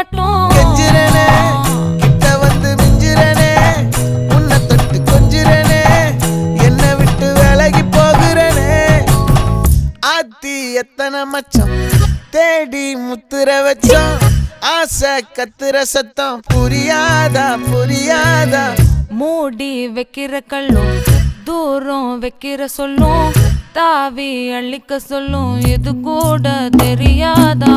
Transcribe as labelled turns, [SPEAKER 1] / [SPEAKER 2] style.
[SPEAKER 1] மாட்டோம்.
[SPEAKER 2] கெஞ்சிரனே கிட்ட வந்து மிஞ்சிரனே உன்னை தொட்டு கொஞ்சிரனே என்ன விட்டு விலகி போகிறனே. ஆத்தி எத்தனை மச்சம் தேடி முத்துற வச்சோம் ஆசை கத்துற சத்தம் புரியாதா புரியாதா.
[SPEAKER 1] மூடி வைக்கிற கல்லும் தூரம் வைக்கிற சொல்லும் தாவி அள்ளிக்க சொல்லும் இது கூட தெரியாதா.